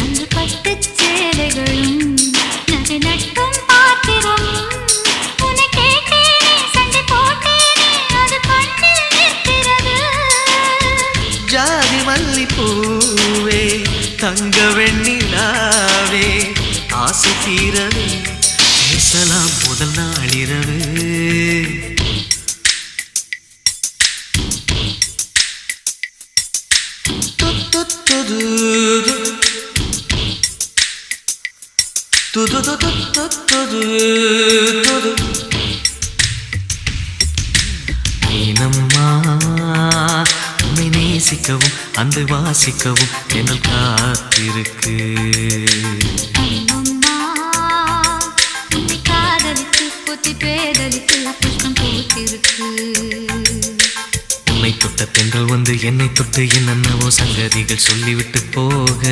அந்த பட்டுச் சேலைகளும் நகை நட்டும் பாத்திரம் உன்னை கேட்டேனே சண்டை போட்டேனே அது கண்ணில் நிற்கிறது ஜாதி மல்லிப்பூவே தங்க வெண்ணிலாவே ஆசை தீரவே பேசலாம் முதல் நாளிரவு ஏனம்மா உன்னை நேசிக்கவும் அன்பை வாசிக்கவும் என்னல் காத்திருக்கு அம்மம்மா உன்னை காதலித்து புத்தி பேதலித்து புஷ்பம் பூத்திருக்கு உன்னை தொட்ட பெண்கள் வந்து என்னை தொட்டு என்னென்னவோ சங்கதிகள் சொல்லிவிட்டு போக